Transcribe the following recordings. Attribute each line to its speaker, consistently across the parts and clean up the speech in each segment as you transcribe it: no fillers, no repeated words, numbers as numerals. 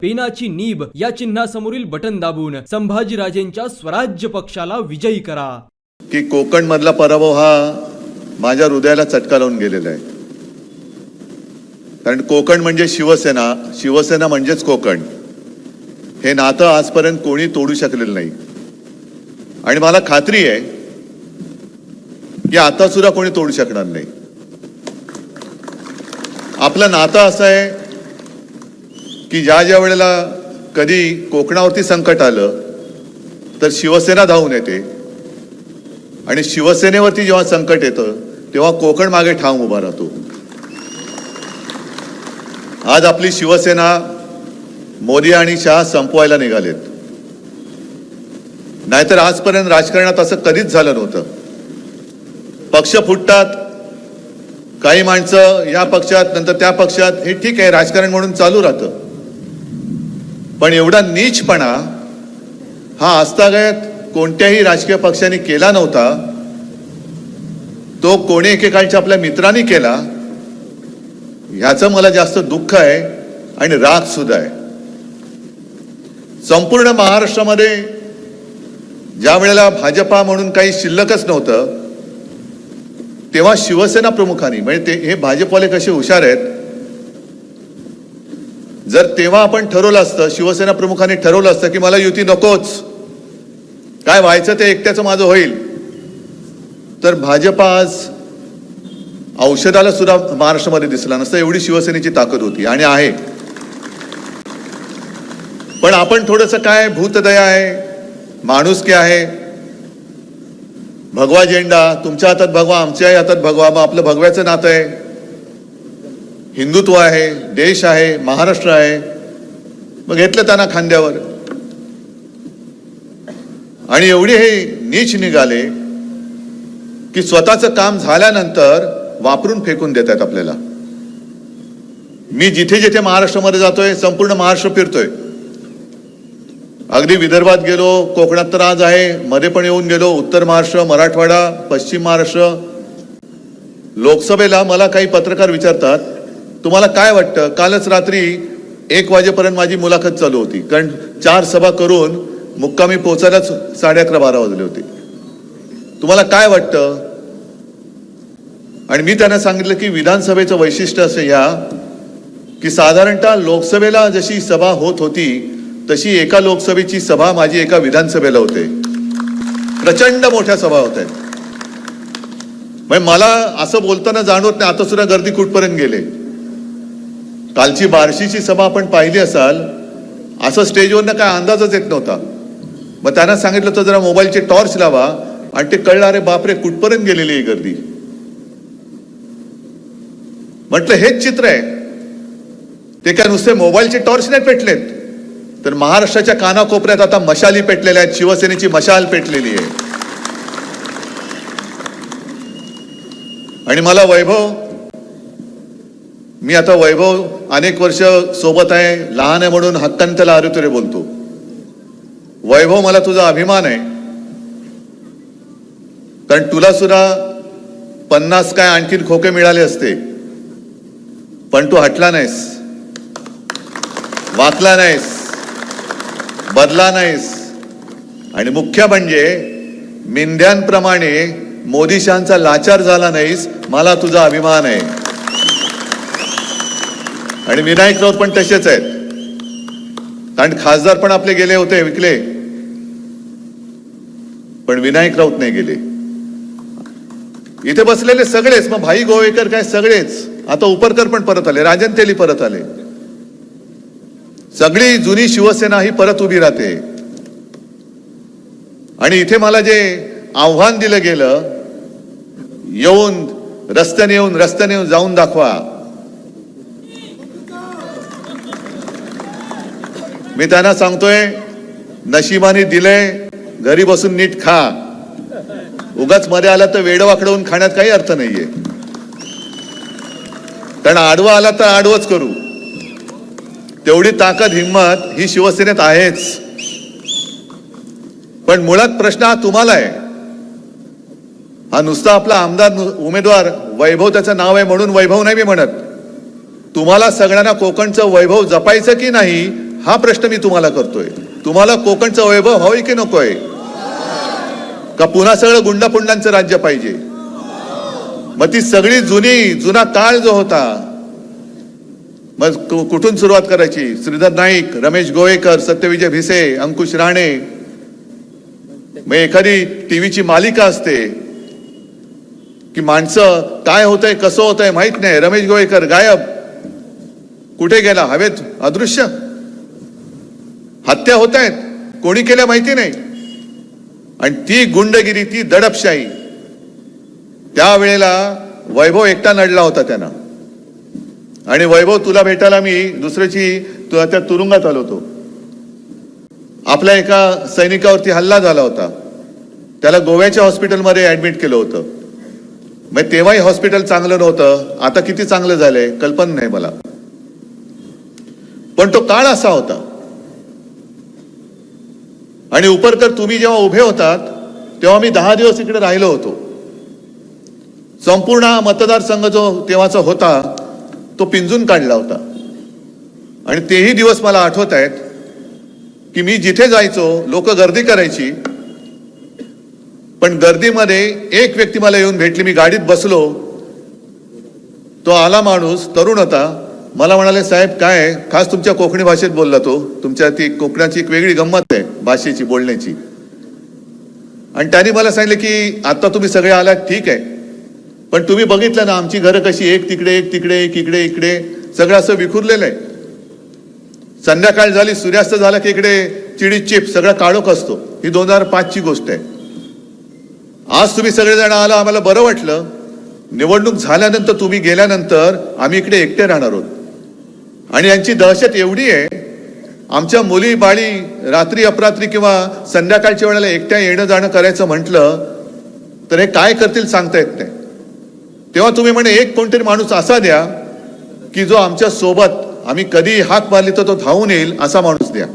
Speaker 1: पेनाची nib या चिन्हासमोरील button दाबून संभाजीराजेंच्या स्वराज्य पक्षाला विजयी करा।
Speaker 2: की कोकण मधला पराभव हा माझ्या हृदयाला चटका लावून गेलेला आहे। कारण कोकण म्हणजे शिवसेना, शिवसेना म्हणजेच कोकण, हे नातं आजपर्यंत कोणी तोडू शकलेलं नाही। आणि मला खात्री आहे की आता सुद्धा कोणी तोडू शकणार नाही। आपलं नातं असं आहे की ज्या वेळेला कधी कोकणावरती संकट आलं तर शिवसेना धावून येते, आणि शिवसेनेवरती जेव्हा संकट येतं तेव्हा कोकण मागे ठाम उभा राहतो। आज आपली शिवसेना मोदी आणि शहा संपवायला निघालेत, नाहीतर आजपर्यंत राजकारणात असं कधीच झालं नव्हतं। पक्ष फुटतात, काही माणसं या पक्षात नंतर त्या पक्षात, हे ठीक आहे, राजकारण म्हणून चालू राहतं। पण एवढा नीचपणा हा आजतागायत कोणत्याही राजकीय पक्षाने केला नव्हता। तो कोणी एकेकाळच्या आपल्या मित्रांनी केला, ह्याचं मला जास्त दुःख आहे आणि राग सुद्धा आहे। संपूर्ण महाराष्ट्रामध्ये ज्या वेळेला भाजपा म्हणून काही शिल्लकच नव्हतं तेव्हा शिवसेना प्रमुखांनी, म्हणजे हे भाजपवाले कसे हुशार आहेत, जर तेव्हा आपण ठरवलं असतं, शिवसेना प्रमुखांनी ठरवलं असतं की मला युती नकोच, काय व्हायचं ते एकट्याचं माझं होईल, तर भाजपा आज औषधाला सुद्धा महाराष्ट्रामध्ये दिसला नसतं, एवढी शिवसेनेची ताकद होती आणि आहे। पण आपण थोडंसं काय भूतदया आहे, माणुसकी आहे, भगवा झेंडा, तुमच्या हातात भगवा, आमच्याही हातात भगवा, मग आपलं भगव्याचं नातं आहे, हिंदुत्व आहे, देश आहे, महाराष्ट्र आहे, मग घेतलं त्यांना खांद्यावर। आणि एवढे हे नीच निघाले की स्वतःचं काम झाल्यानंतर वापरून फेकून देत आहेत आपल्याला। मी जिथे जिथे महाराष्ट्रामध्ये जातोय, संपूर्ण महाराष्ट्र फिरतोय, अगदी विदर्भात गेलो, कोकणात तर आज आहे, मध्ये पण येऊन गेलो, उत्तर महाराष्ट्र, मराठवाडा, पश्चिम महाराष्ट्र। लोकसभेला मला काही पत्रकार विचारतात, तुम्हाला काय वाटतं, कालच रात्री 1 वाजेपर्यंत माझी मुलाखत चालू होती, कारण 4 सभा करून मुक्कामी पोहोचायलाच 11:30-12 वाजले होते, तुम्हाला काय वाटतं? आणि मी त्यांना सांगितलं की विधानसभेचं वैशिष्ट्य असं या की साधारणतः लोकसभेला जशी सभा होत होती तशी एका लोकसभेची सभा माझी एका विधानसभेला होते। प्रचंड मोठ्या सभा होत आहेत, म्हणजे मला असं बोलताना जाणवत नाही आता सुद्धा गर्दी कुठपर्यंत गेले। कालची बार्शीची सभा आपण पाहिली असाल, असं स्टेजवरनं काय अंदाजच येत नव्हता। मग त्यांना सांगितलं तर जरा मोबाईलचे टॉर्च लावा, आणि ते कळलं, अरे बापरे, कुठपर्यंत गेलेली ही गर्दी। म्हटलं हेच चित्र आहे, ते काय नुसते मोबाईलचे टॉर्च नाही पेटलेत, तर महाराष्ट्राच्या कानाकोपऱ्यात आता मशाली पेटलेल्या आहेत, शिवसेनेची मशाल पेटलेली आहे। आणि मला वैभव, मी आता वैभव अनेक वर्ष सोबत आहे, लहान आहे म्हणून हक्काने त्याला अरे बोलतो। वैभव, मला तुझा अभिमान आहे, कारण तुला सुद्धा 50 काय आणखीन खोके मिळाले असते, पण तू हटला नाहीस, वाकला नाहीस, बदला नाहीस, आणि मुख्य म्हणजे मेंढ्यांप्रमाणे मोदी शहांचा लाचार झाला नाहीस, मला तुझा अभिमान आहे। आणि विनायक राऊत पण तसेच आहेत, कारण खासदार पण आपले गेले होते, विकले, पण विनायक राऊत नाही गेले। इथे बसलेले सगळेच, मग भाई गोवेकर काय सगळेच, आता उपरकर पण परत आले, राजन तेली परत आले, सगळी जुनी शिवसेना ही परत उभी राहते। आणि इथे मला जे आव्हान दिलं गेलं, येऊन रस्त्याने जाऊन दाखवा, मी त्यांना सांगतोय, नशिबाने दिले, घरी बसून नीट खा, उगाच मध्ये आला तर वेड वाकडवून खाण्यात काही अर्थ नाहीये, कारण आडवा आला तर आडवच करू, तेवढी ताकद हिंमत ही शिवसेनेत आहेच। पण मुळात प्रश्न हा तुम्हाला आहे, हा नुसता आपला आमदार उमेदवार वैभव त्याचं नाव आहे म्हणून वैभव नाही मी म्हणत, तुम्हाला सगळ्यांना कोकणचं वैभव जपायचं की नाही हा प्रश्न मी तुम्हाला करतोय. तुम्हाला कोकणचं वैभव हवंय की नकोय? का पुन्हा सगळं गुंडापुंडांचं राज्य पाहिजे? मग ती सगळी जुना काळ जो होता, मग कुठून सुरुवात करायची? श्रीधर नाईक, रमेश गोवेकर, सत्यविजय भिसे, अंकुश राणे. मग एखादी टीव्हीची मालिका असते की माणसं काय होतंय कसं होतंय माहित नाही, रमेश गोवेकर गायब, कुठे गेला? हवेत अदृश्य. हत्या होत आहेत, कोणी केल्या माहिती नाही. आणि ती गुंडगिरी, ती दडपशाही, त्यावेळेला वैभव एकटा नडला होता त्यांना. आणि वैभव, तुला भेटायला मी दुसऱ्याची त्या तुरुंगात आलो होतो. आपल्या एका सैनिकावरती हल्ला झाला होता, त्याला गोव्याच्या हॉस्पिटलमध्ये ऍडमिट केलं होतं. मग तेव्हाही हॉस्पिटल चांगलं नव्हतं, आता किती चांगलं झालंय कल्पना नाही मला. पण तो काळ असा होता. आणि उपरकर, तुम्ही जेव्हा उभे होतात तेव्हा मी 10 दिवस इकडे राहिलो होतो. संपूर्ण मतदारसंघ जो तेव्हाचा होता तो पिंजून काढला होता. आणि तेही दिवस मला आठवत आहेत की मी जिथे जायचो लोक गर्दी करायची, पण गर्दीमध्ये एक व्यक्ती मला येऊन भेटली. मी गाडीत बसलो, तो आला माणूस, तरुण होता. मला म्हणाले, साहेब काय? खास तुमच्या कोकणी भाषेत बोलला तो. तुमच्या ती कोकणाची एक वेगळी गंमत आहे भाषेची, बोलण्याची. आणि त्यांनी मला सांगितलं की आता तुम्ही सगळे आलात, ठीक आहे, पण तुम्ही बघितलं ना आमची घरं कशी, एक तिकडे एक तिकडे, एक इकडे इकडे, सगळं असं विखुरलेलं आहे. संध्याकाळ झाली, सूर्यास्त झाला की इकडे चिडी चिप, सगळा काळोख असतो. ही 2005ची गोष्ट आहे. आज तुम्ही सगळेजण आला, आम्हाला बरं वाटलं. निवडणूक झाल्यानंतर, तुम्ही गेल्यानंतर आम्ही इकडे एकटे राहणार आहोत. आणि यांची दहशत एवढी आहे, आमच्या मुली बाळी रात्री अपरात्री किंवा संध्याकाळच्या वेळेला एकट्या येणं जाणं करायचं म्हटलं तर हे काय करतील सांगता येत नाही. तेव्हा तुम्ही म्हणे एक कोणतरी माणूस असा द्या की जो आमच्या सोबत, आम्ही कधी हाक मारली तर तो धावून येईल, असा माणूस द्या.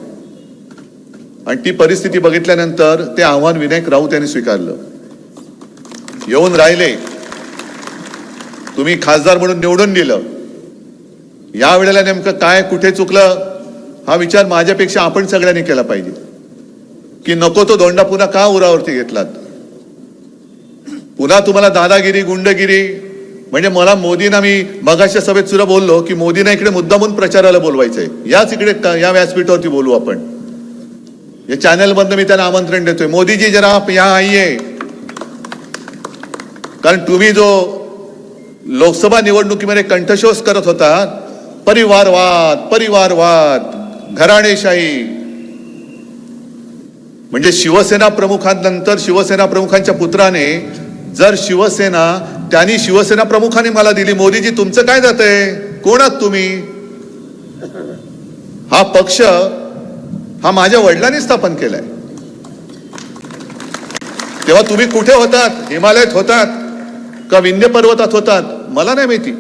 Speaker 2: आणि ती परिस्थिती बघितल्यानंतर ते आव्हान विनायक राऊत यांनी स्वीकारलं. येऊन राहिले, तुम्ही खासदार म्हणून निवडून दिलं. या वेळेला नेमकं काय कुठे चुकलं हा विचार माझ्यापेक्षा आपण सगळ्यांनी केला पाहिजे. की नको तो धोंडा पुन्हा का उरावरती घेतलात? पुन्हा तुम्हाला दादागिरी, गुंडगिरी. म्हणजे मला मोदींना, मी मगाच्या सभेत सुद्धा बोललो की मोदींना इकडे मुद्दामून प्रचाराला बोलवायचंय. याच इकडे या व्यासपीठावरती बोलू आपण. या चॅनलमधनं मी त्यांना आमंत्रण देतोय, मोदीजी जरा आप यहाँ आइए. कारण तुम्ही जो लोकसभा निवडणुकीमध्ये कंठशोष करत होता, परिवारवाद परिवारवाद, घराणेशाही, म्हणजे शिवसेना प्रमुखांनंतर शिवसेना प्रमुखांच्या पुत्राने जर शिवसेना, त्यांनी शिवसेना प्रमुखाने मला दिली. मोदीजी तुमचं काय जातंय? कोण आहात तुम्ही? हा पक्ष हा माझ्या वडिलांनी स्थापन केलाय. तेव्हा तुम्ही कुठे होतात? हिमालयात होतात का विंध्य पर्वतात होतात? मला नाही माहिती.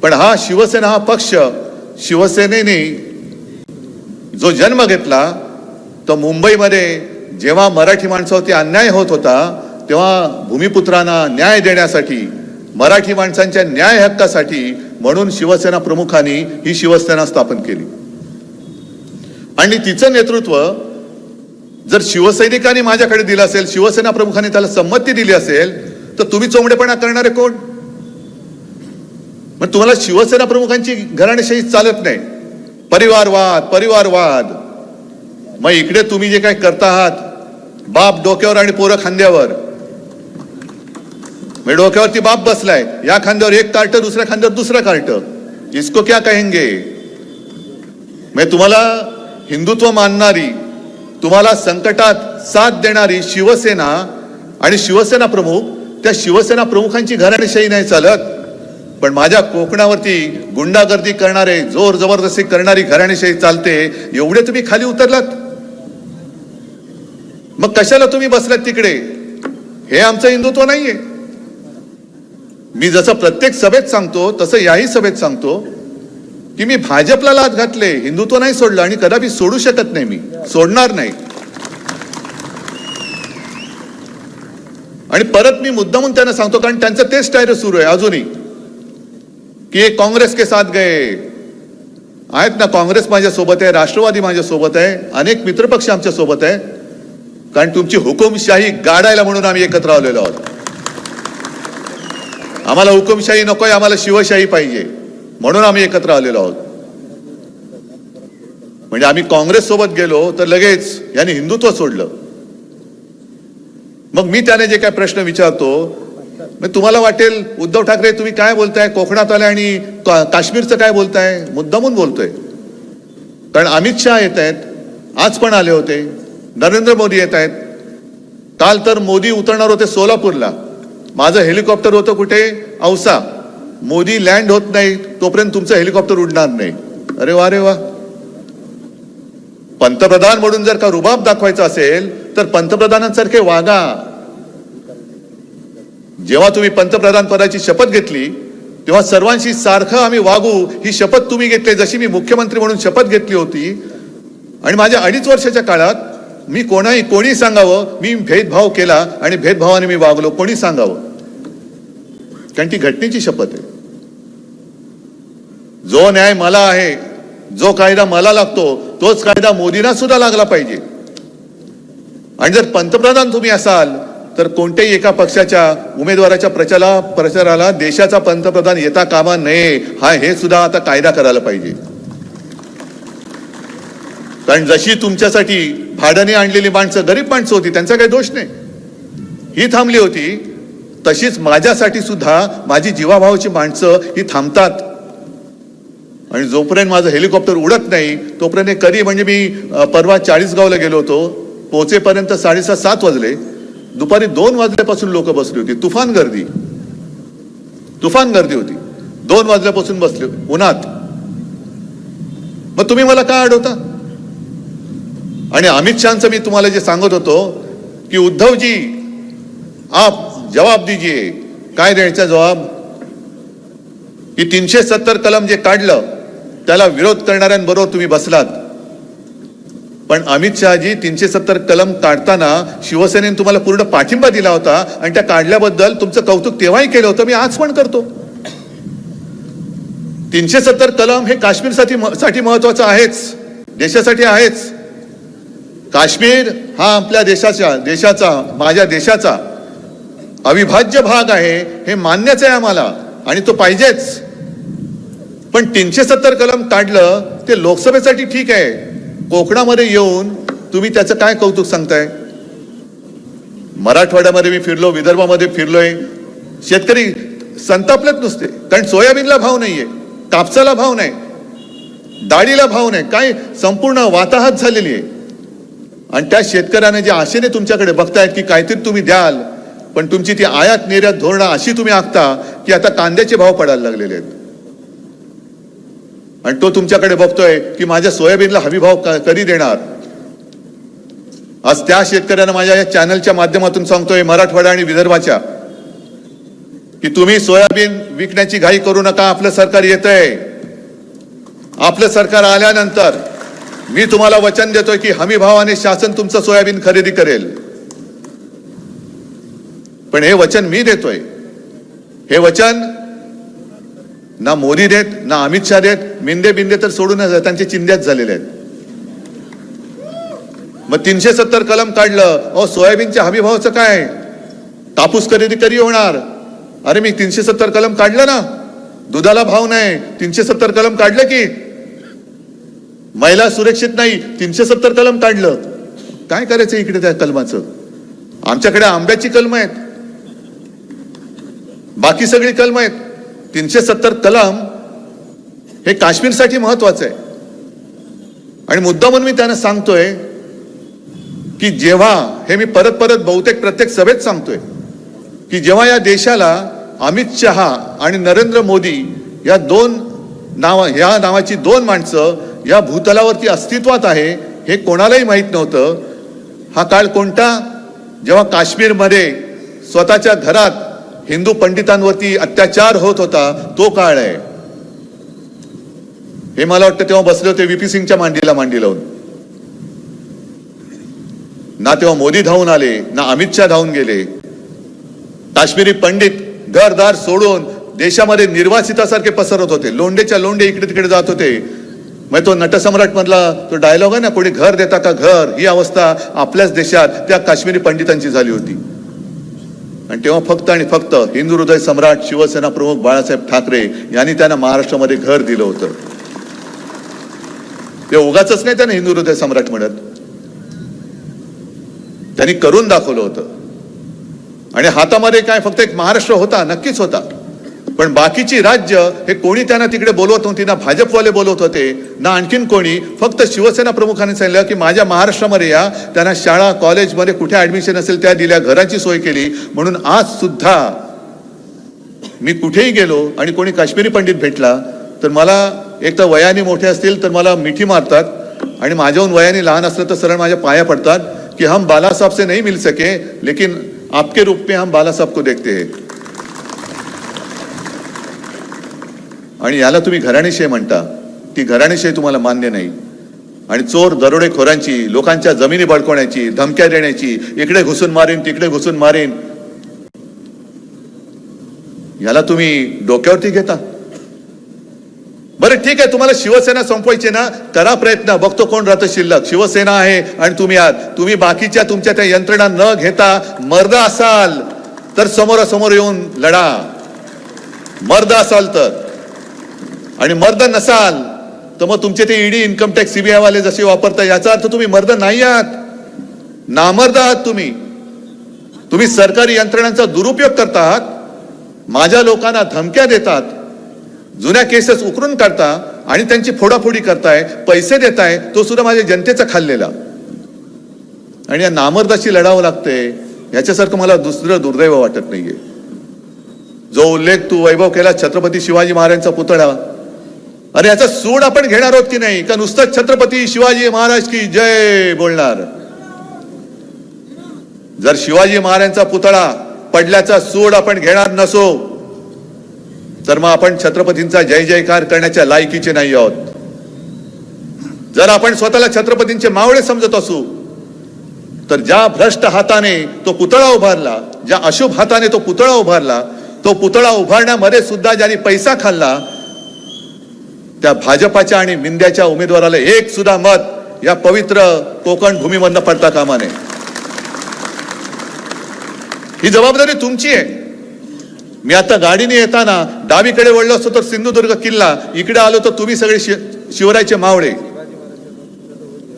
Speaker 2: पण हा शिवसेना, हा पक्ष, शिवसेनेने जो जन्म घेतला तो मुंबईमध्ये जेव्हा मराठी माणसावरती अन्याय होत होता तेव्हा भूमिपुत्रांना न्याय देण्यासाठी, मराठी माणसांच्या न्याय हक्कासाठी म्हणून शिवसेना प्रमुखांनी ही शिवसेना स्थापन केली. आणि तिचं नेतृत्व जर शिवसैनिकांनी माझ्याकडे दिलं असेल, शिवसेना प्रमुखांनी त्याला संमती दिली असेल, तर तुम्ही चोंबडेपणा करणारे कोण? मग तुम्हाला शिवसेना प्रमुखांची घराणेशाही चालत नाही. परिवारवाद परिवारवाद. मग इकडे तुम्ही जे काय करता आहात, बाप डोक्यावर आणि पोरं खांद्यावर. मी डोक्यावरती बाप बसलाय, या खांद्यावर एक कार्ट, दुसऱ्या खांद्यावर दुसरा कार्ट. इसको क्या कहेंगे? मैं तुम्हाला हिंदुत्व मानणारी, तुम्हाला संकटात साथ देणारी शिवसेना आणि शिवसेना प्रमुख, त्या शिवसेना प्रमुखांची घराणेशाही नाही चालत. पण माझ्या कोकणावरती गुंडागर्दी करणारे, जोर जबरदस्ती करणारी घराणेशाही चालते. एवढे तुम्ही खाली उतरलात, मग कशाला तुम्ही बसलात तिकडे? हे आमचं हिंदुत्व नाहीये. मी जसं प्रत्येक सभेत सांगतो तसं याही सभेत सांगतो की मी भाजपला लाथ घातले, हिंदुत्व नाही सोडलं आणि कदापि सोडू शकत नाही, मी सोडणार नाही. आणि परत मी मुद्दामून त्यांना सांगतो, कारण त्यांचं तेच टायर सुरू आहे अजूनही, की काँग्रेस के साथ गए, आहेत ना, काँग्रेस माझ्यासोबत आहे, राष्ट्रवादी माझ्यासोबत आहे, अनेक मित्रपक्ष आमच्या सोबत आहे. कारण तुमची हुकुमशाही गाडायला म्हणून आम्ही एकत्र आलेलो आहोत. आम्हाला हुकुमशाही नकोय, आम्हाला शिवशाही पाहिजे, म्हणून आम्ही एकत्र आलेलो आहोत. म्हणजे आम्ही काँग्रेस सोबत गेलो तर लगेच यांनी हिंदुत्व सोडलं. मग मी त्याने जे काय प्रश्न विचारतो, मग तुम्हाला वाटेल उद्धव ठाकरे तुम्ही काय बोलताय, कोकणात आले आणि काश्मीरचं काय बोलताय. मुद्दामून बोलतोय, कारण अमित शहा येत आहेत, आज पण आले होते, नरेंद्र मोदी येत आहेत. काल तर मोदी उतरणार होते सोलापूरला, माझं हेलिकॉप्टर होतं कुठे, औसा. मोदी लँड होत नाही तोपर्यंत तुमचं हेलिकॉप्टर उडणार नाही. अरे वा रे वा. पंतप्रधान म्हणून जर का रुबाब दाखवायचा असेल तर पंतप्रधानांसारखे वागा. जेव्हा तुम्ही पंतप्रधान पदाची शपथ घेतली तेव्हा सर्वांशी सारखं आम्ही वागू ही शपथ तुम्ही घेतली, जशी मी मुख्यमंत्री म्हणून शपथ घेतली होती. आणि माझ्या 2.5 वर्षाच्या काळात मी कोणी सांगावं मी भेदभाव केला आणि भेदभावाने मी वागलो, कोणी सांगावं. कारण ती घटनेची शपथ आहे. जो न्याय मला आहे, जो कायदा मला लागतो तोच कायदा मोदींना सुद्धा लागला पाहिजे. आणि जर पंतप्रधान तुम्ही असाल तर कोणत्याही एका पक्षाच्या उमेदवाराच्या प्रचाराला देशाचा पंतप्रधान येता कामा नये, हे सुद्धा आता कायदा करायला पाहिजे. कारण जशी तुमच्यासाठी भाड्याने आणलेली माणसं गरीब माणसं होती, त्यांचा काही दोष नाही, ही थांबली होती, तशीच माझ्यासाठी सुद्धा माझी जीवाभावाची माणसं ही थांबतात. आणि जोपर्यंत माझं हेलिकॉप्टर उडत नाही तोपर्यंत कधी, म्हणजे मी परवा 40गावला गेलो होतो, पोहोचेपर्यंत 6:30-7 वाजले. दुपारी 2 वाजल्यापासून लोक बसली होती, तुफान गर्दी होती. 2 वाजल्यापासून बसले उन्हात. मग तुम्ही मला का अडवता. आणि अमित शहाचं मी तुम्हाला जे सांगत होतो की उद्धवजी आप जवाब दीजिए, काय द्यायचा जवाब. की 370 कलम जे काढलं त्याला विरोध करणाऱ्यांबरोबर तुम्ही बसलात. पण अमित शहाजी 370 कलम काढताना शिवसेनेने तुम्हाला पूर्ण पाठिंबा दिला होता आणि त्या काढल्याबद्दल तुमचं कौतुक तेव्हाही केलं होतं, मी आज पण करतो. 370 कलम हे काश्मीरसाठी महत्वाचं आहेच, देशासाठी आहेच. काश्मीर हा आपल्या देशाचा माझ्या देशाचा अविभाज्य भाग आहे, हे मान्यच आहे आम्हाला आणि तो पाहिजेच. पण 370 कलम काढलं ते लोकसभेसाठी ठीक आहे, कोकणामध्ये येऊन तुम्ही त्याचं काय कौतुक सांगताय. मराठवाड्यामध्ये मी फिरलो, विदर्भामध्ये फिरलोय, शेतकरी संतापलेत नुसते, कारण सोयाबीनला भाव नाहीये, कापसाला भाव नाही, डाळीला भाव नाही, काय संपूर्ण वाताहत झालेली आहे. आणि त्या शेतकऱ्याने जे आशेने तुमच्याकडे बघतायत की काहीतरी तुम्ही द्याल, पण तुमची ती आयात निर्यात धोरणं अशी तुम्ही आखता की आता कांद्याचे भाव पडायला लागलेले आहेत. आणि तो तुमच्याकडे बघतोय की माझ्या सोयाबीनला हमी भाव कधी देणार. आज त्या शेतकऱ्यांना माझ्या या चॅनलच्या माध्यमातून सांगतोय, मराठवाडा आणि विदर्भाच्या, की तुम्ही सोयाबीन विकण्याची घाई करू नका. आपलं सरकार येतंय. आपलं सरकार आल्यानंतर मी तुम्हाला वचन देतोय की हमी भावाने शासन तुमचं सोयाबीन खरेदी करेल. पण हे वचन मी देतोय, हे वचन ना मोदी देत ना अमित शहा देत. बिंदे तर सोडूनच त्यांचे चिंध्याच झालेले आहेत. मग 370 कलम काढलं, सोयाबीनच्या हमी भावाचं काय, कापूस खरेदी कधी होणार. अरे मी 370 कलम काढलं ना, दुधाला भाव नाही, 370 कलम काढलं की महिला सुरक्षित नाही, 370 कलम काढलं. काय करायचं इकडे त्या कलमाचं. आमच्याकडे आंब्याची कलम आहेत, बाकी सगळी कलम आहेत. 370 कलम हे काश्मीरसाठी महत्वाचं आहे. आणि मुद्दा म्हणून मी त्यांना सांगतोय की जेव्हा, हे मी परत बहुतेक प्रत्येक सभेत सांगतोय, की जेव्हा या देशाला अमित शहा आणि नरेंद्र मोदी या नावाची 2 माणसं या भूतलावरती अस्तित्वात आहे हे कोणालाही माहीत नव्हतं. हा काळ कोणता, जेव्हा काश्मीरमध्ये स्वतःच्या घरात हिंदू पंडितांवरती अत्याचार होत होता, तो काळ आहे. हे मला वाटतं तेव्हा बसले होते व्हीपी सिंगच्या मांडीला मांडी लावून. ना तेव्हा मोदी धावून आले, ना अमित शहा धावून गेले. काश्मीरी पंडित घरदार सोडून देशामध्ये निर्वासितासारखे पसरत होते, लोंडेच्या लोंडे इकडे तिकडे जात होते. मग तो नटसम्राट मधला तो डायलॉग आहे ना, कोणी घर देता का घर, ही अवस्था आपल्याच देशात त्या काश्मीरी पंडितांची झाली होती. आणि तेव्हा फक्त आणि फक्त हिंदू हृदय सम्राट शिवसेना प्रमुख बाळासाहेब ठाकरे यांनी त्यांना महाराष्ट्रामध्ये घर दिलं होतं. ते उगाच नाही त्यांना हिंदू हृदय सम्राट म्हणत, त्यांनी करून दाखवलं होतं. आणि हातामध्ये काय फक्त एक महाराष्ट्र होता, नक्कीच होता, पण बाकीची राज्य हे कोणी त्यांना तिकडे बोलवत नव्हती, ना भाजपवाले बोलवत होते ना आणखीन कोणी. फक्त शिवसेना प्रमुखांनी सांगितलं की माझ्या महाराष्ट्रामध्ये या. त्यांना शाळा कॉलेजमध्ये कुठे ऍडमिशन असेल त्या दिल्या, घराची सोय केली. म्हणून आज सुद्धा मी कुठेही गेलो आणि कोणी काश्मीरी पंडित भेटला तर मला एक तर वयाने मोठे असतील तर मला मिठी मारतात आणि माझ्याहून वयाने लहान असलं तर सरळ माझ्या पाया पडतात की हम बाला साहब से नहीं मिल सके लेकिन आपके रूप में हम बाला साहब को देखते हैं. आणि याला तुम्ही घराणेशाही म्हणता. ती घराणेशाही तुम्हाला मान्य नाही. आणि चोर दरोडेखोरांची, लोकांच्या जमिनी बळकवण्याची, धमक्या देण्याची, इकडे घुसून मारीन तिकडे घुसून मारीन, याला तुम्ही डोक्यावरती घेता. बरं ठीक आहे, तुम्हाला शिवसेना संपवायची ना, करा प्रयत्न, बघतो कोण राहतं शिल्लक. शिवसेना आहे आणि तुम्ही आहात. तुम्ही बाकीच्या तुमच्या त्या यंत्रणा न घेता मर्द असाल तर समोरासमोर येऊन लढा. मर्द असाल तर. आणि मर्द नसाल तर मग तुमचे ते ईडी, इन्कम टॅक्स, सीबीआय वाले जसे वापरता याचा अर्थ तुम्ही मर्द नाही आहात, नामर्द आहात. तुम्ही सरकारी यंत्रणांचा दुरुपयोग करता आहात. माझ्या लोकांना धमक्या देतात, जुन्या केसेस उकरून काढता आणि त्यांची फोडाफोडी करताय, पैसे देताय, तो सुद्धा माझ्या जनतेचा खाल्लेला. आणि या नामर्दाशी लढावं लागते, याच्यासारखं मला दुसरं दुर्दैव वाटत नाहीये. जो उल्लेख तू वैभव केला छत्रपती शिवाजी महाराजांचा पुतळा, अरे याचा सूड आपण घेणार आहोत की नाही, का नुसतं छत्रपती शिवाजी महाराज की जय बोलणार? जर शिवाजी महाराजांचा पुतळा पडल्याचा सूड आपण घेणार नसो तर मग आपण छत्रपतींचा जय जयकार करण्याच्या लायकीचे नाही आहोत. जर आपण स्वतःला छत्रपतींचे मावळे समजत असू तर ज्या भ्रष्ट हाताने तो पुतळा उभारला, ज्या अशुभ हाताने तो पुतळा उभारला, तो पुतळा उभारण्यामध्ये सुद्धा ज्यांनी पैसा खाल्ला, त्या भाजपाच्या आणि मिंद्याच्या उमेदवाराला एक सुद्धा मत या पवित्र कोकण भूमीमधनं पडता कामा नये. ही जबाबदारी तुमची आहे. मी आता गाडीने येताना डावीकडे वळलो असतो तर सिंधुदुर्ग किल्ला, इकडे आलो तर तुम्ही सगळे शिवरायचे मावळे.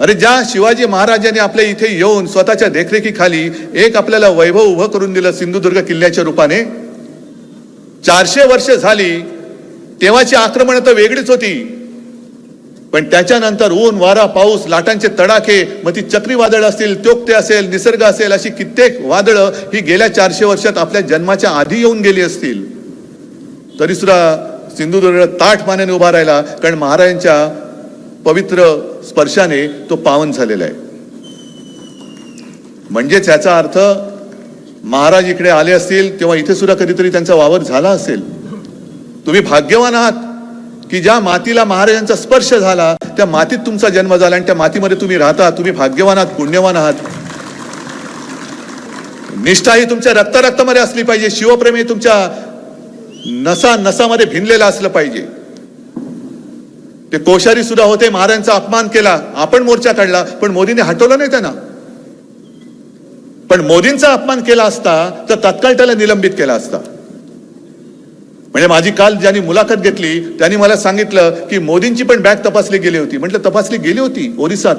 Speaker 2: अरे ज्या शिवाजी महाराजांनी आपल्या इथे येऊन स्वतःच्या देखरेखीखाली एक आपल्याला वैभव उभं करून दिलं सिंधुदुर्ग किल्ल्याच्या रूपाने. 400 वर्ष झाली, तेव्हाची आक्रमण तर वेगळीच होती, पण त्याच्यानंतर ऊन वारा पाऊस लाटांचे तडाखे, मग ती चक्रीवादळ असतील, तोक्ते असेल, निसर्ग असेल, अशी कित्येक वादळं ही गेल्या 400 वर्षात आपल्या जन्माच्या आधी येऊन गेली असतील, तरी सुद्धा सिंधुदुर्ग ताठ मानेने उभा राहिला, कारण महाराजांच्या पवित्र स्पर्शाने तो पावन झालेला आहे. म्हणजेच याचा अर्थ महाराज इकडे आले असतील तेव्हा इथे सुद्धा कधीतरी त्यांचा वावर झाला असेल. तुम्ही भाग्यवान आहात की ज्या मातीला महाराजांचा स्पर्श झाला त्या मातीत तुमचा जन्म झाला आणि त्या मातीमध्ये तुम्ही राहता. तुम्ही भाग्यवान आहात, पुण्यवान आहात. निष्ठा ही तुमच्या रक्तामध्ये असली पाहिजे. शिवप्रेम हे तुमच्या नसा नसामध्ये भिनलेलं असलं पाहिजे. ते कोश्यारी सुद्धा होते, महाराजांचा अपमान केला, आपण मोर्चा काढला, पण मोदीने हटवलं नाही त्यांना. पण मोदींचा अपमान केला असता तर तत्काळ त्याला निलंबित केला असता. म्हणजे माझी काल ज्यांनी मुलाखत घेतली त्यांनी मला सांगितलं की मोदींची पण बॅग तपासली गेली होती. म्हटलं तपासली गेली होती ओरिसात,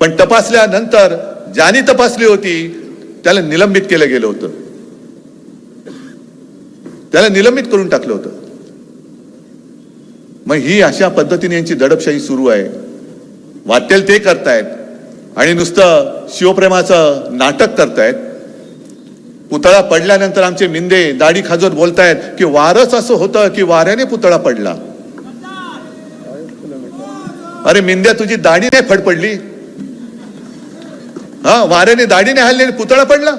Speaker 2: पण तपासल्यानंतर ज्यांनी तपासली होती त्याला निलंबित केलं गेलं होतं, त्याला निलंबित करून टाकलं होतं. मग ही अशा पद्धतीने यांची दडपशाही सुरू आहे. वाटेल ते करतायत आणि नुसतं शिवप्रेमाचं नाटक करतायत. पुतळा पडल्यानंतर आमचे मिंदे दाढी खाजवत बोलतायत की वारच असं होतं की वाऱ्याने पुतळा पडला. अरे मिंद्या, तुझी दाढी नाही फडफडली? हा, वाऱ्याने दाढी नाही हल्ली, पुतळा पडला?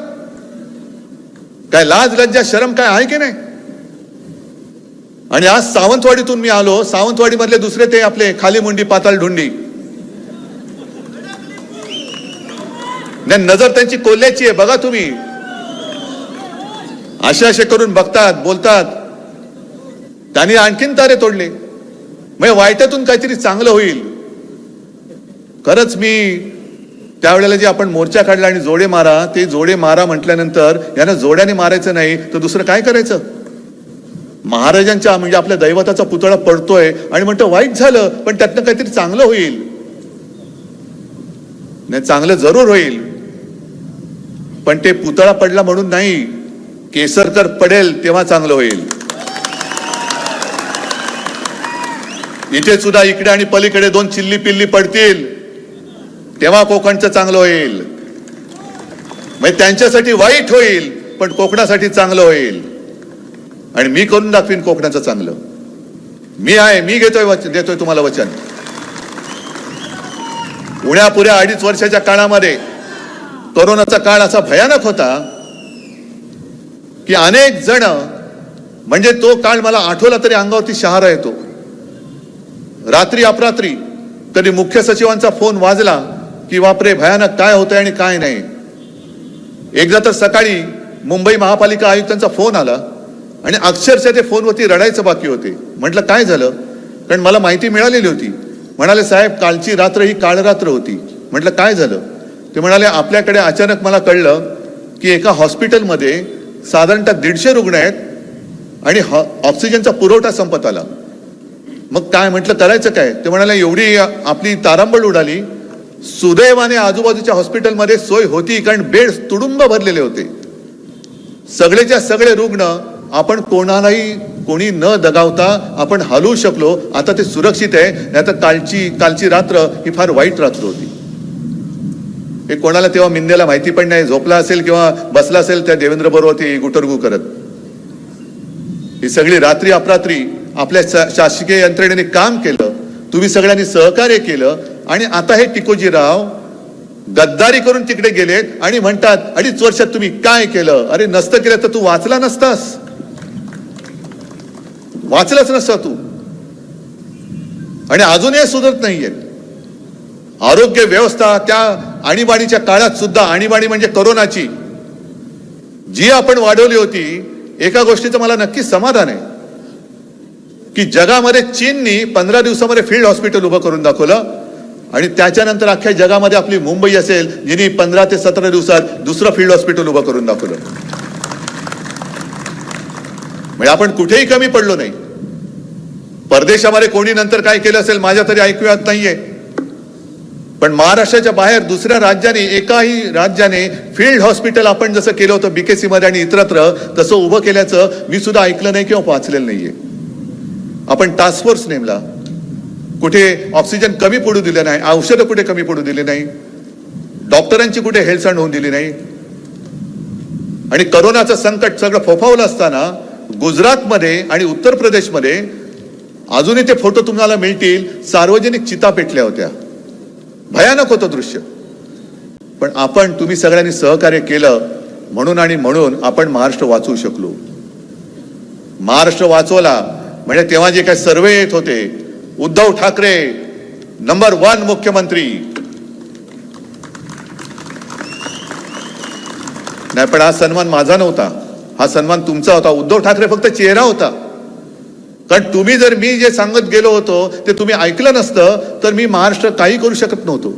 Speaker 2: काय लाज लज्जा शरम काय आहे की नाही? आणि आज सावंतवाडीतून मी आलो, सावंतवाडी मधले दुसरे ते आपले खाली मुंडी पाताळ ढुंडी, नजर त्यांची कोल्ह्याची आहे. बघा तुम्ही, असे करून बघतात, बोलतात. त्यांनी आणखीन तारे तोडले. म्हणजे वाईटातून काहीतरी चांगलं होईल. खरंच मी त्यावेळेला जे आपण मोर्चा काढला आणि जोडे मारा, ते जोडे मारा म्हटल्यानंतर यांना जोड्याने मारायचं नाही तर दुसरं काय करायचं. महाराजांच्या म्हणजे आपल्या दैवताचा पुतळा पडतोय आणि म्हणतो वाईट झालं पण त्यातनं काहीतरी चांगलं होईल. नाही, चांगलं जरूर होईल, पण ते पुतळा पडला म्हणून नाही, केसरकर पडेल तेव्हा चांगलं होईल. इथे सुद्धा इकडे आणि पलीकडे 2 चिल्ली पिल्ली पडतील तेव्हा कोकणचं चांगलं होईल. म्हणजे त्यांच्यासाठी वाईट होईल पण कोकणासाठी चांगलं होईल. आणि मी करून दाखवीन कोकणाचं चांगलं. मी आहे, मी देतोय तुम्हाला वचन. उण्यापुऱ्या 2.5 वर्षाच्या काळामध्ये कोरोनाचा काळ असा भयानक होता की अनेक जण, म्हणजे तो काळ मला आठवला तरी अंगावरती शहारा येतो. रात्री अपरात्री कधी मुख्य सचिवांचा फोन वाजला की बापरे भयानक काय होतंय आणि काय नाही. एकदा तर सकाळी मुंबई महापालिका आयुक्तांचा फोन आला आणि अक्षरशः ते फोनवरती रडायचं बाकी होते. म्हटलं काय झालं, कारण मला माहिती मिळालेली होती. म्हणाले साहेब कालची रात्र ही काळरात्र होती. म्हटलं काय झालं. ते म्हणाले आपल्याकडे अचानक मला कळलं की एका हॉस्पिटलमध्ये साधारणतः 150 रुग्ण आहेत आणि ऑक्सिजनचा पुरवठा संपत आला. मग काय म्हटलं करायचं काय. ते म्हणाले एवढी आपली तारांबळ उडाली. सुदैवाने आजूबाजूच्या हॉस्पिटलमध्ये सोय होती कारण बेड तुडुंब भरलेले होते. सगळेच्या सगळे रुग्ण आपण कोणी न दगावता आपण हलवू शकलो. आता ते सुरक्षित आहे. नाही तर कालची रात्र ही फार वाईट रात्र होती. हे कोणाला तेव्हा मिंदेला माहिती पण नाही. झोपला असेल किंवा बसला असेल त्या देवेंद्र बरोबर गुटरगू करत. ही सगळी रात्री अपरात्री आपल्या शासकीय यंत्रणेने काम केलं. तुम्ही सगळ्यांनी सहकार्य केलं आणि आता हे टिकोजीराव गद्दारी करून तिकडे गेलेत आणि म्हणतात 2.5 वर्षात तुम्ही काय केलं. अरे नसतं केलं तर तू वाचला नसतास. वाचलाच नसता तू. आणि अजूनही सुधरत नाहीये. आरोग्य व्यवस्था त्या आणीबाणीच्या काळात सुद्धा, आणीबाणी म्हणजे कोरोनाची जी आपण वाढवली होती, एका गोष्टीचं मला नक्कीच समाधान आहे की जगामध्ये चीननी 15 दिवसामध्ये फील्ड हॉस्पिटल उभं करून दाखवलं आणि त्याच्यानंतर अख्ख्या जगामध्ये आपली मुंबई असेल जिने 15 ते 17 दिवसात दुसरं फील्ड हॉस्पिटल उभं करून दाखवलं. म्हणजे आपण कुठेही कमी पडलो नाही. परदेशामध्ये कोणी नंतर काय केलं असेल माझ्या तरी ऐकूयात नाहीये, पण महाराष्ट्राच्या बाहेर दुसऱ्या राज्याने, एकाही राज्याने फील्ड हॉस्पिटल आपण जसं केलं होतं बीकेसी मध्ये आणि इतरत्र तसं उभं केल्याचं मी सुद्धा ऐकलं नाही किंवा वाचलेलं नाहीये. आपण टास्क फोर्स नेमला. कुठे ऑक्सिजन कमी पडू दिले नाही, औषधं कुठे कमी पडू दिली नाही, डॉक्टरांची कुठे हेळसांड होऊन दिली नाही. आणि करोनाचं संकट सगळं फोफावलं असताना गुजरातमध्ये आणि उत्तर प्रदेशमध्ये अजूनही ते फोटो तुम्हाला मिळतील, सार्वजनिक चिता पेटल्या होत्या. भयानक होतं दृश्य. पण तुम्ही सगळ्यांनी सहकार्य केलं म्हणून आपण महाराष्ट्र वाचवू शकलो. महाराष्ट्र वाचवला म्हणजे तेव्हा जे काही सर्वे येत होते, उद्धव ठाकरे नंबर 1 मुख्यमंत्री. नाही पण हा सन्मान माझा नव्हता, हा सन्मान तुमचा होता. उद्धव ठाकरे फक्त चेहरा होता. कारण तुम्ही जर मी जे सांगत गेलो होतो ते तुम्ही ऐकलं नसतं तर मी महाराष्ट्र काही करू शकत नव्हतो.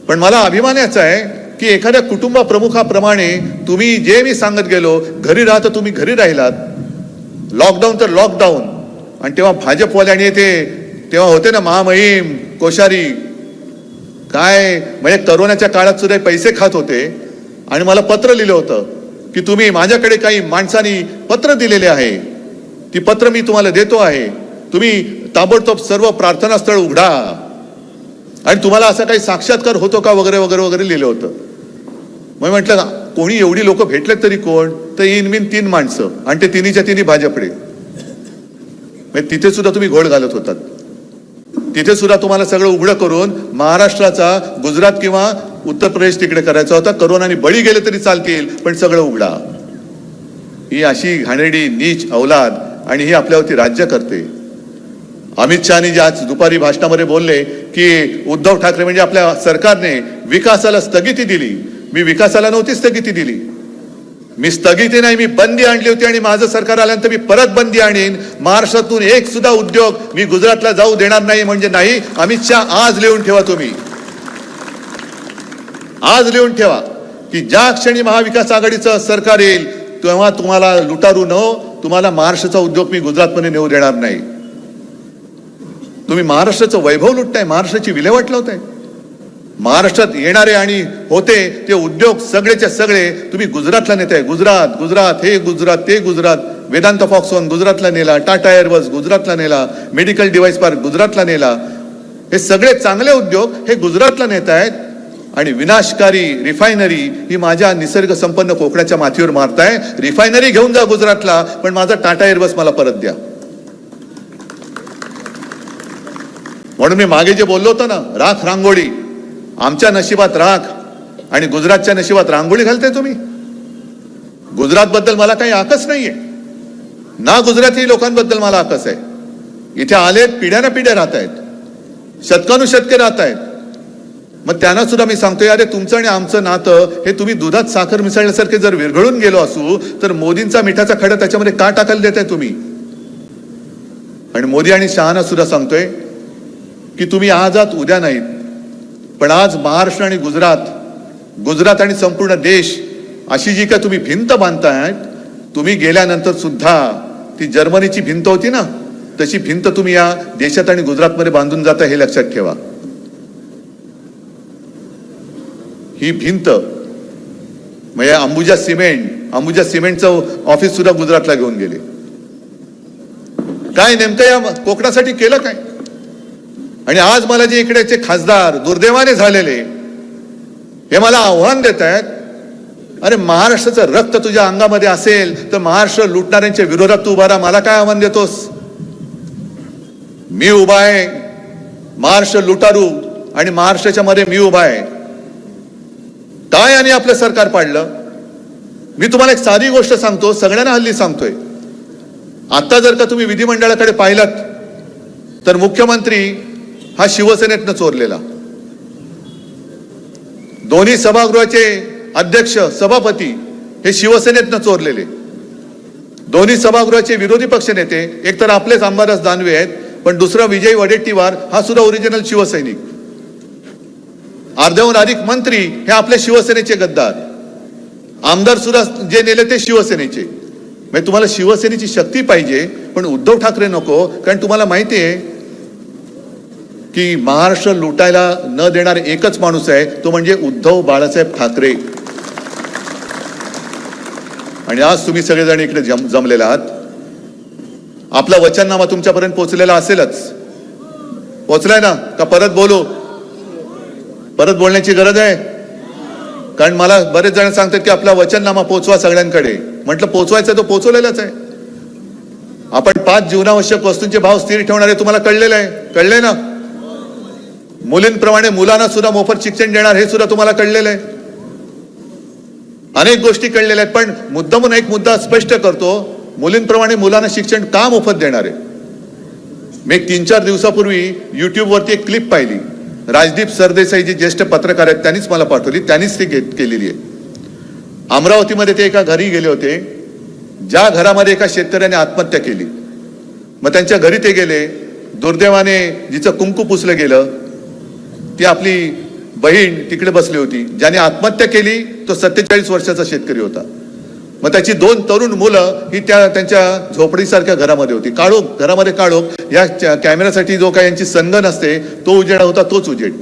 Speaker 2: पण मला अभिमान याचा आहे की एखाद्या कुटुंब प्रमुखाप्रमाणे तुम्ही जे मी सांगत गेलो, घरी राहता तुम्ही घरी राहिलात, लॉकडाऊन तर लॉकडाऊन. आणि तेव्हा भाजपवाल्याने तेव्हा होते ना महामहिम कोश्यारी, काय म्हणजे करोनाच्या काळात सुद्धा पैसे खात होते आणि मला पत्र लिहिलं होतं की तुम्ही, माझ्याकडे काही माणसांनी पत्र दिलेले आहे, ती पत्र मी तुम्हाला देतो आहे, तुम्ही ताबडतोब सर्व प्रार्थना स्थळ उघडा. आणि तुम्हाला असा काही साक्षात्कार होतो का वगैरे वगैरे वगैरे लिहिलं होतं. मग म्हटलं कोणी एवढी लोक भेटलेत तरी कोण, तर इनमिन 3 माणसं आणि ते तिन्हीच्या तिन्ही भाजपडे. तिथे सुद्धा तुम्ही घोळ घालत होतात. तिथे सुद्धा तुम्हाला सगळं उघडं करून महाराष्ट्राचा गुजरात किंवा उत्तर प्रदेश तिकडे करायचा होता. करोनाने बळी गेले तरी चालतील पण सगळं उघडा. ही अशी घाणेरडी नीच औलाद आणि ही आपल्यावरती राज्य करते. अमित शहानी जे आज दुपारी भाषणामध्ये बोलले की उद्धव ठाकरे म्हणजे आपल्या सरकारने विकासाला स्थगिती दिली. मी विकासाला नव्हती स्थगिती दिली. मी स्थगिती नाही, मी बंदी आणली होती आणि माझं सरकार आल्यानंतर मी परत बंदी आणीन. महाराष्ट्रातून एक सुद्धा उद्योग मी गुजरातला जाऊ देणार नाही म्हणजे नाही. अमित शहा आज लिहून ठेवा, तुम्ही आज लिहून ठेवा की ज्या क्षणी महाविकास आघाडीचं सरकार येईल तेव्हा तुम्हाला लुटारू तुम्हाला महाराष्ट्राचा उद्योग मी गुजरातमध्ये नेऊ देणार नाही. तुम्ही महाराष्ट्राचं वैभव लुटताय, महाराष्ट्राची विल्हेवाट लावताय. महाराष्ट्रात येणारे आणि होते ते उद्योग सगळेच्या सगळे तुम्ही गुजरातला नेताय. गुजरात गुजरात हे गुजरात ते गुजरात. वेदांत फॉक्सॉन गुजरातला नेला, टाटा एअरबस गुजरातला नेला, मेडिकल डिव्हाइस पार्क गुजरातला नेला. हे सगळे चांगले उद्योग हे गुजरातला नेत आहेत आणि विनाशकारी रिफायनरी ही माझ्या निसर्ग संपन्न कोकणाच्या माथीवर मारताय. रिफायनरी घेऊन जा गुजरातला, पण माझा टाटा एअरबस मला परत द्या. म्हणून मी मागे जे बोललो होतो ना, राख रांगोळी, आमच्या नशिबात राख आणि गुजरातच्या नशिबात रांगोळी घालताय तुम्ही. गुजरात बद्दल मला काही आकस नाहीये ना, गुजराती लोकांबद्दल मला आकस आहे. इथे आलेत, पिढ्याना पिढ्या राहत आहेत, शतकानुशतके राहत आहेत. मग त्यांना सुद्धा मी सांगतोय, अरे तुमचं आणि आमचं नातं हे तुम्ही दुधात साखर मिसळल्यासारखे जर विरघळून गेलो असू तर मोदींचा मिठाचा खडा त्याच्यामध्ये का टाकायला देताय तुम्ही. आणि मोदी आणि शहाना सुद्धा सांगतोय की तुम्ही आज आहात उद्या नाहीत, पण आज महाराष्ट्र आणि गुजरात आणि संपूर्ण देश अशी जी काय तुम्ही भिंत बांधताय, तुम्ही गेल्यानंतर सुद्धा ती जर्मनीची भिंत होती ना, तशी भिंत तुम्ही या देशात आणि गुजरातमध्ये बांधून जाता, हे लक्षात ठेवा. ही भिंत म्हणजे अंबुजा सिमेंटचं ऑफिस सुद्धा गुजरातला घेऊन गेले. काय नेमकं या कोकणासाठी केलं काय. आणि आज मला जे इकडेचे खासदार दुर्दैवाने झालेले हे मला आव्हान देत आहेत, अरे महाराष्ट्राचं रक्त तुझ्या अंगामध्ये असेल तर महाराष्ट्र लुटणाऱ्यांच्या विरोधात तू उभा राहा. मला काय आव्हान देतोस. मी उभा आहे, महाराष्ट्र लुटारू आणि महाराष्ट्राच्या मध्ये मी उभा आहे. काय आणि आपलं सरकार पाडलं. मी तुम्हाला एक साधी गोष्ट सांगतो, सगळ्यांना हल्ली सांगतोय. आता जर का तुम्ही विधिमंडळाकडे पाहिलात तर मुख्यमंत्री हा शिवसेनेतनं चोरलेला, दोन्ही सभागृहाचे अध्यक्ष सभापती हे शिवसेनेतनं चोरलेले, दोन्ही सभागृहाचे विरोधी पक्ष नेते एक तर आपलेच अंबादास दानवे आहेत, पण दुसरा विजय वडेट्टीवार हा सुद्धा ओरिजिनल शिवसैनिक. अर्ध्याहून अधिक मंत्री हे आपल्या शिवसेनेचे गद्दार. आमदार सुद्धा जे नेले ते शिवसेनेचे. म्हणजे तुम्हाला शिवसेनेची शक्ती पाहिजे पण उद्धव ठाकरे नको. कारण तुम्हाला माहिती आहे की महाराष्ट्र लुटायला न देणारे एकच माणूस आहे, तो म्हणजे उद्धव बाळासाहेब ठाकरे. आणि आज तुम्ही सगळेजण इकडे जमलेले आहात. आपला वचननामा तुमच्यापर्यंत पोहोचलेला असेलच. पोहोचलाय ना का परत बोलू. परत बोलण्याची गरज आहे. कारण मला बरेच जण सांगतात की आपला वचननामा पोहोचवा सगळ्यांकडे. म्हटलं पोहोचवायचा तो पोहोचवलेलाच आहे. आपण 5 जीवनावश्यक वस्तूंचे भाव स्थिर ठेवणारे तुम्हाला कळलेलं आहे. कळले ना. मुलींप्रमाणे मुलांना सुद्धा मोफत शिक्षण देणार हे सुद्धा तुम्हाला कळलेलं आहे. अनेक गोष्टी कळलेल्या आहेत. पण मुद्दामून एक मुद्दा स्पष्ट करतो, मुलींप्रमाणे मुलांना शिक्षण का मोफत देणार आहे. मी 3-4 दिवसापूर्वी युट्यूबवरती एक क्लिप पाहिली. राजदीप सरदेसाई जे ज्येष्ठ पत्रकार आहेत त्यांनीच मला पाठवली, त्यांनीच ती केलेली आहे. अमरावतीमध्ये ते एका घरी गेले होते, ज्या घरामध्ये एका शेतकऱ्याने आत्महत्या केली. मग त्यांच्या घरी ते गेले. दुर्दैवाने जिचं कुंकू पुसलं गेलं ती आपली बहीण तिकडे बसली होती. ज्याने आत्महत्या केली तो 47 वर्षाचा शेतकरी होता. मग त्याची 2 तरुण मुलं ही त्यांच्या झोपडीसारख्या घरामध्ये होती. काळोख घरामध्ये काळोख. या कॅमेऱ्यासाठी जो काय यांची संगन असते तो उजेड होता, तोच उजेड.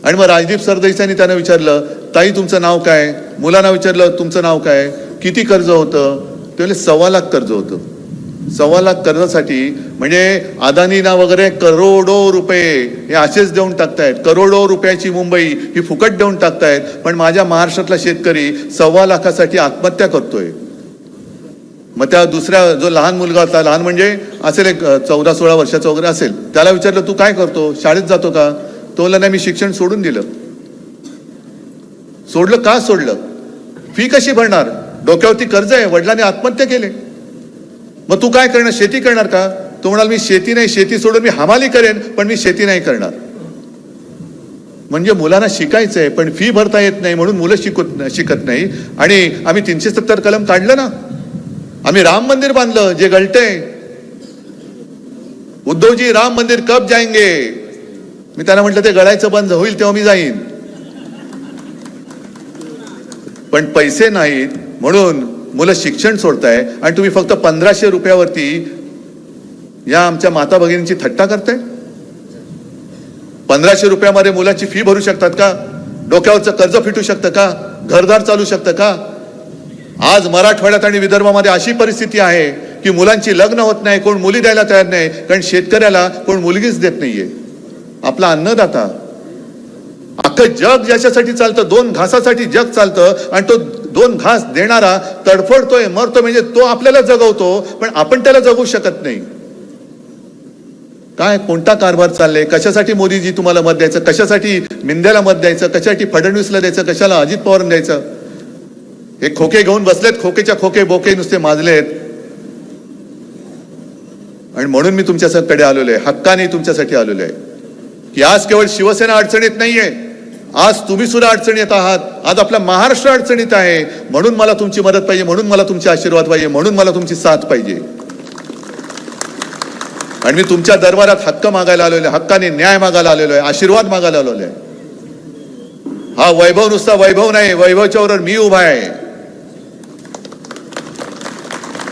Speaker 2: आणि मग राजदीप सरदेसाईंनी त्यांना विचारलं, ताई तुमचं नाव काय. मुलांना विचारलं तुमचं नाव काय, किती कर्ज होतं. ते म्हणले 1.25 लाख कर्ज होतं. 1.25 लाख कर्जासाठी म्हणजे अदानीना वगैरे करोडो रुपये हे असेच देऊन टाकतायत. करोडो रुपयाची मुंबई ही फुकट देऊन टाकतायत. पण माझ्या महाराष्ट्रातला शेतकरी 1.25 लाखासाठी आत्महत्या करतोय. मग त्या दुसऱ्या जो लहान मुलगा होता, लहान म्हणजे असेल एक 14-16 वर्षाचा वगैरे असेल, त्याला विचारलं तू काय करतो, शाळेत जातो का. तो म्हणला नाही मी शिक्षण सोडून दिलं. सोडलं का सोडलं. फी कशी भरणार, डोक्यावरती कर्ज आहे, वडिलांनी आत्महत्या केले. मग तू काय करणार, शेती करणार का. तो म्हणाल मी शेती नाही, शेती सोडून मी हमाली करेन पण मी शेती नाही करणार. म्हणजे मुलांना शिकायचंय पण फी भरता येत नाही म्हणून मुलं शिकत नाही. आणि आम्ही 370 कलम काढलं ना, आम्ही राम मंदिर बांधलं जे गळतंय. उद्धवजी राम मंदिर कब जाएंगे, मी त्यांना म्हटलं ते गळायचं बंद होईल तेव्हा मी जाईन. पण पैसे नाहीत म्हणून मुलं शिक्षण सोडताय आणि तुम्ही फक्त 1500 रुपयावरती या आमच्या माता भगिनींची थट्टा करताय. 1500 रुपयामध्ये मुलाची फी भरू शकतात का? डोक्यावरचं कर्ज फिटू शकतं का? घरदार चालू शकतं का? आज मराठवाड्यात आणि विदर्भामध्ये अशी परिस्थिती आहे की मुलांची लग्न होत नाही, कोण मुली द्यायला तयार नाही, कारण शेतकऱ्याला कोण मुलगीच देत नाहीये. आपला अन्नदाता, अख्खं जग ज्याच्यासाठी चालतं, 2 घासासाठी जग चालतं आणि तो 2 घास देणारा तडफडतोय, मरतो, म्हणजे तो आपल्याला जगवतो पण आपण त्याला जगू शकत नाही. काय कोणता कारभार चाललाय? कशासाठी मोदीजी तुम्हाला मत द्यायचं, कशासाठी मिंद्याला मत द्यायचं, कशासाठी फडणवीसला द्यायचं, कशाला अजित पवार द्यायचं? हे खोके घेऊन बसलेत, खोकेच्या खोके बोके नुसते माजलेत. आणि म्हणून मी तुमच्याकडे आलेलो आहे, हक्काने तुमच्यासाठी आलेलो आहे की आज केवळ शिवसेना अडचणीत नाहीये, आज तुम्ही सुद्धा अडचणीत आहात. आज आपला महाराष्ट्र अडचणीत आहे. म्हणून मला तुमची मदत पाहिजे, म्हणून मला तुमचे आशीर्वाद पाहिजे, म्हणून मला तुमची साथ पाहिजे. आणि मी तुमच्या दरबारात हक्क मागायला आलेलो आहे, हक्काने न्याय मागायला आलेलो आहे, आशीर्वाद मागायला आलेलो आहे. हा वैभव नुसता वैभव नाही, वैभवच्या बरोबर मी उभा आहे.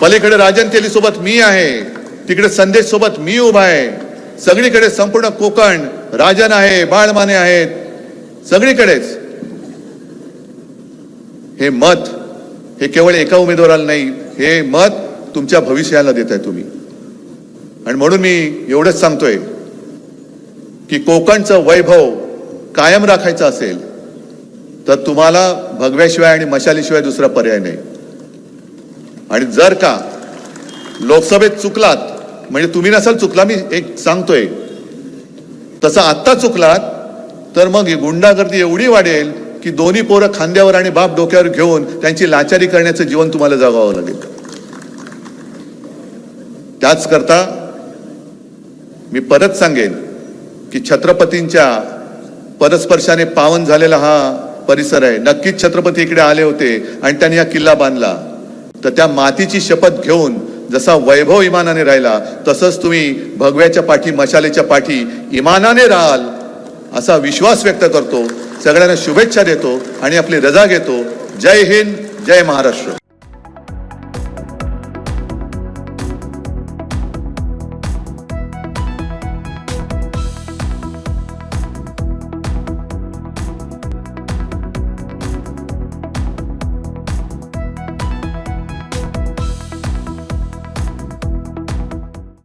Speaker 2: पलीकडे राजन तेली सोबत मी आहे, तिकडे संदेश सोबत मी उभा आहे. सगळीकडे संपूर्ण कोकण, राजन आहे, बाळमाने आहेत, सगळीकडेच. हे मत हे केवळ एका उमेदवाराला नाही, हे मत तुमच्या भविष्याला देताय तुम्ही. आणि म्हणून मी एवढंच सांगतोय की कोकणचं वैभव कायम राखायचं असेल तर तुम्हाला भगव्याशिवाय आणि मशालीशिवाय दुसरा पर्याय नाही. आणि जर का लोकसभेत चुकलात, म्हणजे तुम्ही नसाल चुकला, मी एक सांगतोय, तसं आत्ता चुकलात तर मग ही गुंडागर्दी एवढी वाढेल की दोन्ही पोरं खांद्यावर आणि बाप डोक्यावर घेऊन त्यांची लाचारी करण्याचं जीवन तुम्हाला जगावं लागेल. त्याच करता मी परत सांगेन की छत्रपतींच्या परस्पर्शाने पावन झालेला हा परिसर आहे. नक्कीच छत्रपती इकडे आले होते आणि त्यांनी हा किल्ला बांधला. तर त्या मातीची शपथ घेऊन जसा वैभव इमानाने राहिला तसंच तुम्ही भगव्याच्या पाठी, मशालेच्या पाठी इमानाने राहाल असा विश्वास व्यक्त करतो. सगळ्यांना शुभेच्छा देतो आणि आपली रजा घेतो. जय हिंद, जय महाराष्ट्र.